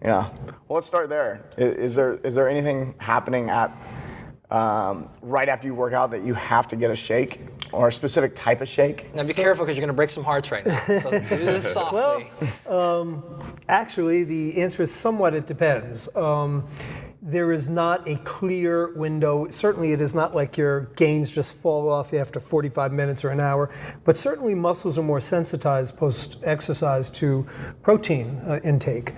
Yeah. Well, let's start there. Is there anything happening at right after you work out that you have to get a shake or a specific type of shake? Now be careful because you're going to break some hearts right now. So do this softly. Well, actually, the answer is somewhat it depends. There is not a clear window. Certainly it is not like your gains just fall off after 45 minutes or an hour, but certainly muscles are more sensitized post-exercise to protein intake.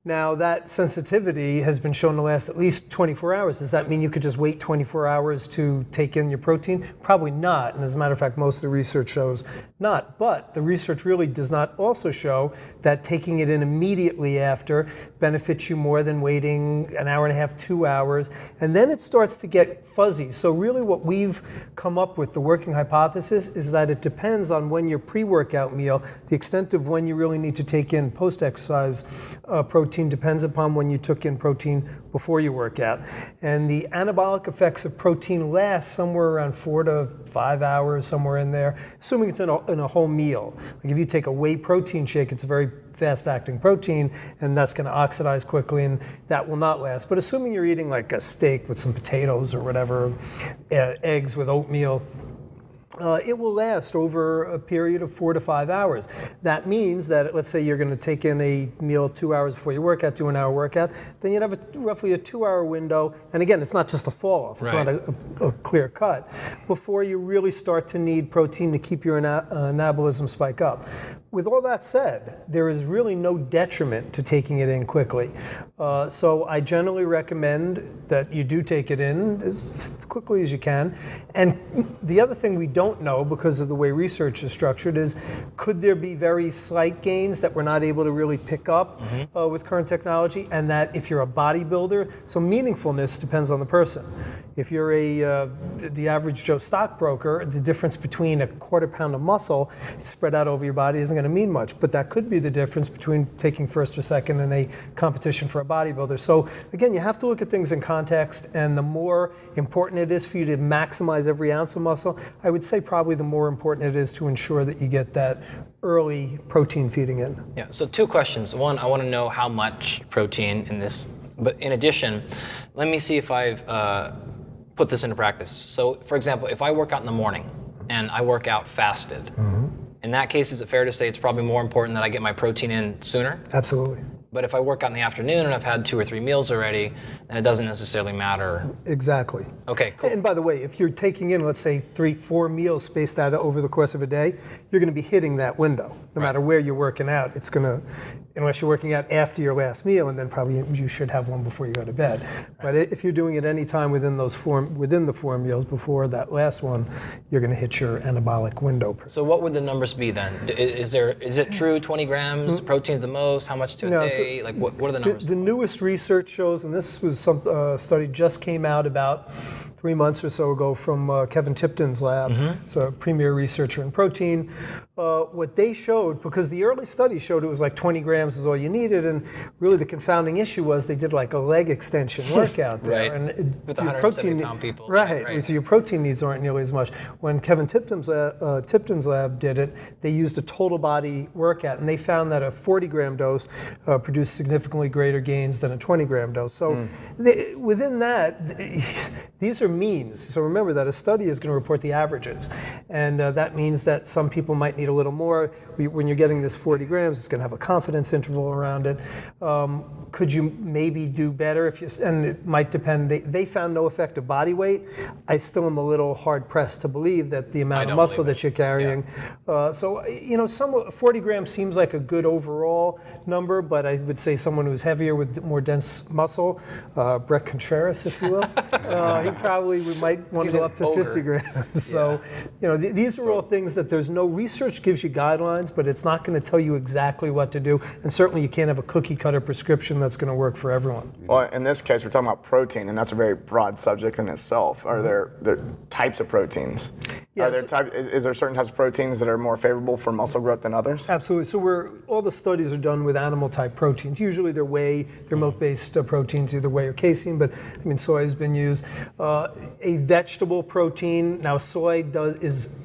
Now, that sensitivity has been shown to last at least 24 hours. Does that mean you could just wait 24 hours to take in your protein? Probably not. And as a matter of fact, most of the research shows not. But the research really does not also show that taking it in immediately after benefits you more than waiting an hour and a half, 2 hours. And then it starts to get fuzzy. So really what we've come up with, the working hypothesis, is that it depends on when your pre-workout meal, the extent of when you really need to take in post-exercise protein depends upon when you took in protein before you work out. And the anabolic effects of protein last somewhere around 4 to 5 hours, somewhere in there, assuming it's in a whole meal. Like if you take a whey protein shake, it's a very fast-acting protein, and that's going to oxidize quickly, and that will not last. But assuming you're eating like a steak with some potatoes or whatever, eggs with oatmeal, it will last over a period of 4 to 5 hours. That means that, let's say you're going to take in a meal 2 hours before your workout, do an hour workout, then you'd have roughly a 2-hour window. And again, it's not just a fall off, it's not a clear cut, before you really start to need protein to keep your anabolism spike up. With all that said, there is really no detriment to taking it in quickly. So I generally recommend that you do take it in as quickly as you can. And the other thing we don't know, because of the way research is structured, is could there be very slight gains that we're not able to really pick up with current technology, and that if you're a bodybuilder, so meaningfulness depends on the person. If you're the average Joe stockbroker, the difference between a quarter pound of muscle spread out over your body isn't going to mean much, but that could be the difference between taking first or second in a competition for a bodybuilder. So again, you have to look at things in context, and the more important it is for you to maximize every ounce of muscle, I would say probably the more important it is to ensure that you get that early protein feeding in. Yeah, so 2 questions. One, I want to know how much protein in this, but in addition, let me see if I've put this into practice. So for example, if I work out in the morning and I work out fasted, in that case, is it fair to say it's probably more important that I get my protein in sooner? Absolutely. But if I work out in the afternoon and I've had 2 or 3 meals already, then it doesn't necessarily matter. Exactly. Okay, cool. And by the way, if you're taking in, let's say, 3, 4 meals spaced out over the course of a day, you're going to be hitting that window. No matter where you're working out, it's going to, unless you're working out after your last meal, and then probably you should have one before you go to bed. But if you're doing it any time within the 4 meals before that last one, you're going to hit your anabolic window. So what would the numbers be then? Is it true 20 grams protein at the most? How much to a day? Like what are the numbers? The newest research shows, and this was some study just came out about 3 months or so ago from Kevin Tipton's lab, so a premier researcher in protein. What they showed, because the early study showed it was like 20 grams is all you needed, and really the confounding issue was they did like a leg extension workout there. Right. And with the 170-pound people. Right, so your protein needs aren't nearly as much. When Kevin Tipton's lab did it, they used a total body workout, and they found that a 40-gram dose produced significantly greater gains than a 20-gram dose. So within that, these are means. So remember that a study is going to report the averages, and that means that some people might need a little more. When you're getting this 40 grams, it's going to have a confidence interval around it. Could you maybe do better if you? And it might depend. They found no effect of body weight. I still am a little hard pressed to believe that the amount of muscle that you're carrying. Yeah. So 40 grams seems like a good overall number, but I would say someone who's heavier with more dense muscle, Brett Contreras, if you will, he probably might want to go up to 50 grams. So these are all things that there's no research gives you guidelines, but it's not going to tell you exactly what to do, and certainly you can't have a cookie cutter prescription that's going to work for everyone. Well, in this case, we're talking about protein, and that's a very broad subject in itself. Are there types of proteins? Are there is there certain types of proteins that are more favorable for muscle growth than others? Absolutely. So all the studies are done with animal-type proteins. Usually they're whey, they're milk-based proteins, either whey or casein, but I mean soy has been used. A vegetable protein, now soy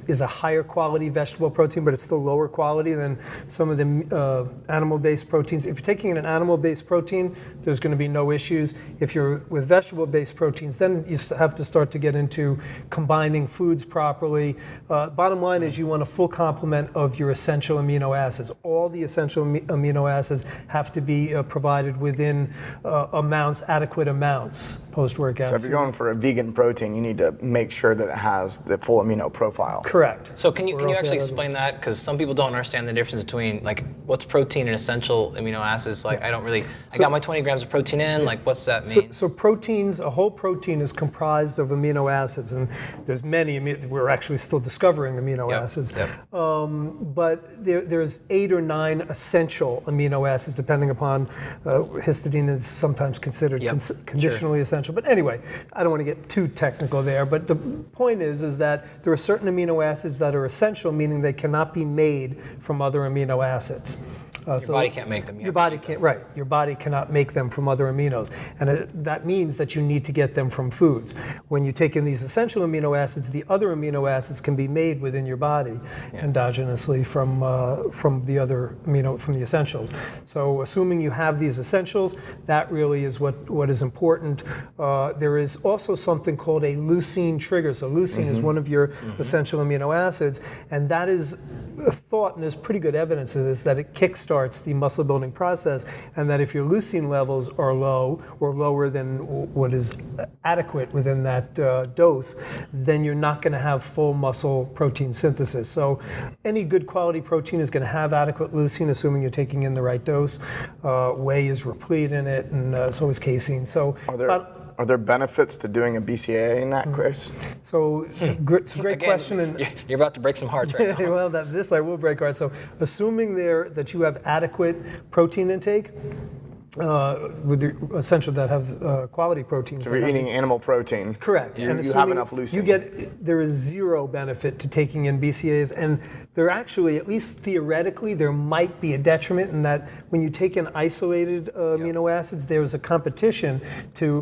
is a higher quality vegetable protein, but it's still lower quality than some of the animal-based proteins. If you're taking an animal-based protein, there's going to be no issues. If you're with vegetable-based proteins, then you have to start to get into combining foods properly. Bottom line is you want a full complement of your essential amino acids. All the essential amino acids have to be provided within adequate amounts post-workout. So if you're going for a vegan protein, you need to make sure that it has the full amino profile. Correct. So can you actually explain that? Because some people don't understand the difference between like what's protein and essential amino acids. Like I got my 20 grams of protein in. Like what's that mean? So proteins, a whole protein is comprised of amino acids, and there's many. We're actually still discovering amino acids. But there's 8 or 9 essential amino acids, depending upon histidine is sometimes considered conditionally essential. But anyway, I don't want to get too technical there. But the point is that there are certain amino acids that are essential, meaning they cannot be made from other amino acids. Your body can't make them. Your body can't, right. Your body cannot make them from other aminos. And that means that you need to get them from foods. When you take in these essential amino acids, the other amino acids can be made within your body endogenously from the essentials. So assuming you have these essentials, that really is what is important. There is also something called a leucine trigger. So leucine is one of your essential amino acids, and that is thought, and there's pretty good evidence of this, that it kickstarts the muscle building process, and that if your leucine levels are low or lower than what is adequate within that dose, then you're not going to have full muscle protein synthesis. So any good quality protein is going to have adequate leucine, assuming you're taking in the right dose. Whey is replete in it, and so is casein. So are there benefits to doing a BCAA in that case? So it's a great question. And you're about to break some hearts right now. Well, this I will break hearts. So assuming that you have adequate protein intake, with the essential that have quality proteins. So if you're eating animal protein, correct, you have enough leucine. There is zero benefit to taking in BCAAs, and there actually, at least theoretically, there might be a detriment in that when you take in isolated amino acids, there's a competition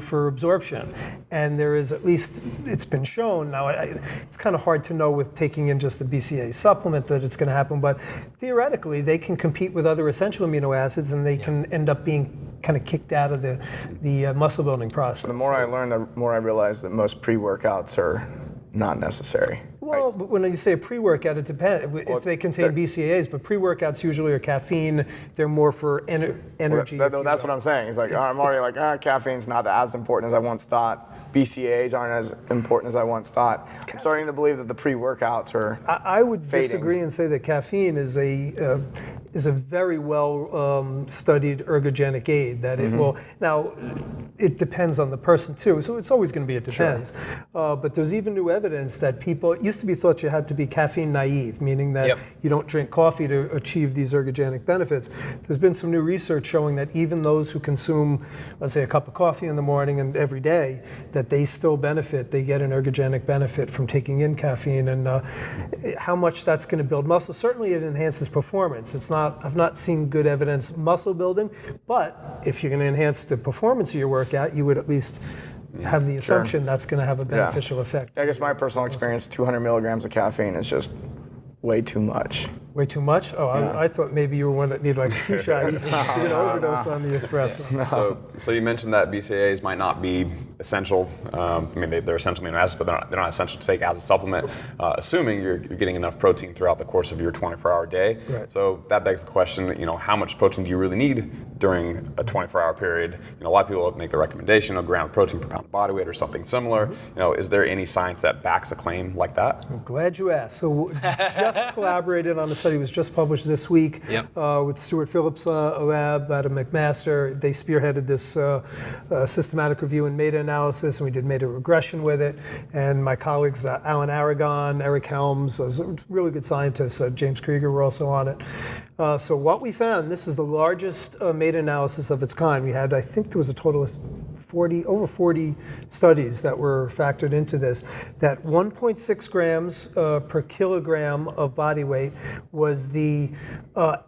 for absorption, and there is, at least it's been shown. Now it's kind of hard to know with taking in just the BCAA supplement that it's going to happen, but theoretically they can compete with other essential amino acids, and they can end up being kind of kicked out of the muscle building process. The more I learn, the more I realize that most pre-workouts are not necessary. Well, but when you say a pre-workout, it depends if they contain BCAAs, but pre-workouts usually are caffeine. They're more for energy. That's what I'm saying. It's like, I'm already like, caffeine's not as important as I once thought. BCAAs aren't as important as I once thought. I'm starting to believe that the pre-workouts are I would fading. disagree and say that caffeine is a very well studied ergogenic aid. That it will. Now, it depends on the person too. So it's always going to be, it depends. Sure. But there's even new evidence that people, it used to be thought you had to be caffeine naive, meaning that you don't drink coffee to achieve these ergogenic benefits. There's been some new research showing that even those who consume, let's say, a cup of coffee in the morning and every day, that they still benefit. They get an ergogenic benefit from taking in caffeine, and how much that's going to build muscle. Certainly, it enhances performance. I've not seen good evidence muscle building, but if you're going to enhance the performance of your workout, you would at least have the assumption that's going to have a beneficial effect. I guess my personal experience, 200 milligrams of caffeine is just way too much. Way too much? Oh, I thought maybe you were one that needed like a few shots. You can overdose on the espresso. So you mentioned that BCAAs might not be essential. They're essential amino acids, but they're not essential to take as a supplement, assuming you're getting enough protein throughout the course of your 24-hour day. Right. So that begs the question, how much protein do you really need during a 24-hour period? A lot of people make the recommendation of gram of protein per pound of body weight or something similar. Is there any science that backs a claim like that? I'm glad you asked. So just collaborated on a study, was just published this week with Stuart Phillips' lab out of McMaster. They spearheaded this systematic review and meta-analysis, and we did meta-regression with it. And my colleagues, Alan Aragon, Eric Helms, really good scientists, James Krieger were also on it. So what we found, this is the largest meta-analysis of its kind. We had, I think there was a total of over 40 studies that were factored into this, that 1.6 grams per kilogram of body weight was the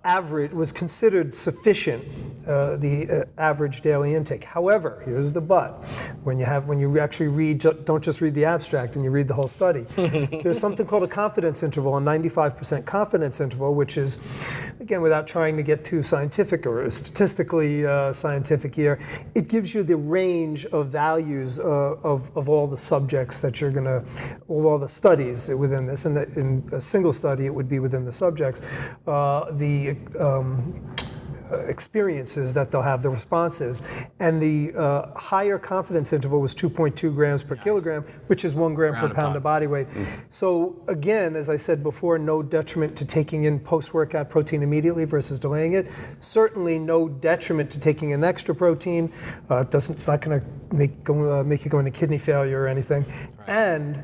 average, was considered sufficient, the average daily intake. However, here's the but. When you actually read, don't just read the abstract and you read the whole study. There's something called a confidence interval, a 95% confidence interval, which is, again, without trying to get too scientific or statistically scientific here, it gives you the range of values of all the subjects that you're going to, of all the studies within this. And in a single study, it would be within the subjects. Experiences that they'll have, the responses, and the higher confidence interval was 2.2 grams per kilogram, which is 1 gram per pound of body weight. So again, as I said before, no detriment to taking in post-workout protein immediately versus delaying it. Certainly no detriment to taking an extra protein. It's not going to make you go into kidney failure or anything. Right. And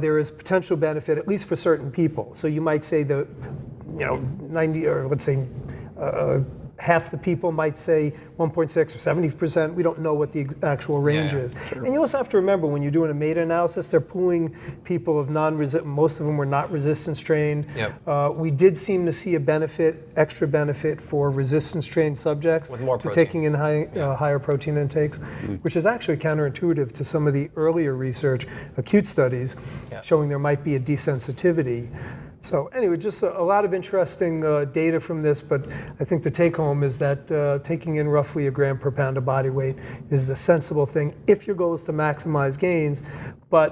there is potential benefit, at least for certain people. So you might say that, 90, or let's say, half the people might say 1.6 or 70%. We don't know what the actual range is. Sure. And you also have to remember, when you're doing a meta-analysis, they're pooling people of non-resistant, most of them were not resistance trained. Yep. We did seem to see a extra benefit for resistance trained subjects with more to taking in higher protein intakes, which is actually counterintuitive to some of the earlier research, acute studies, showing there might be a desensitivity. So anyway, just a lot of interesting data from this, but I think the take home is that taking in roughly 1 gram per pound of body weight is the sensible thing if your goal is to maximize gains.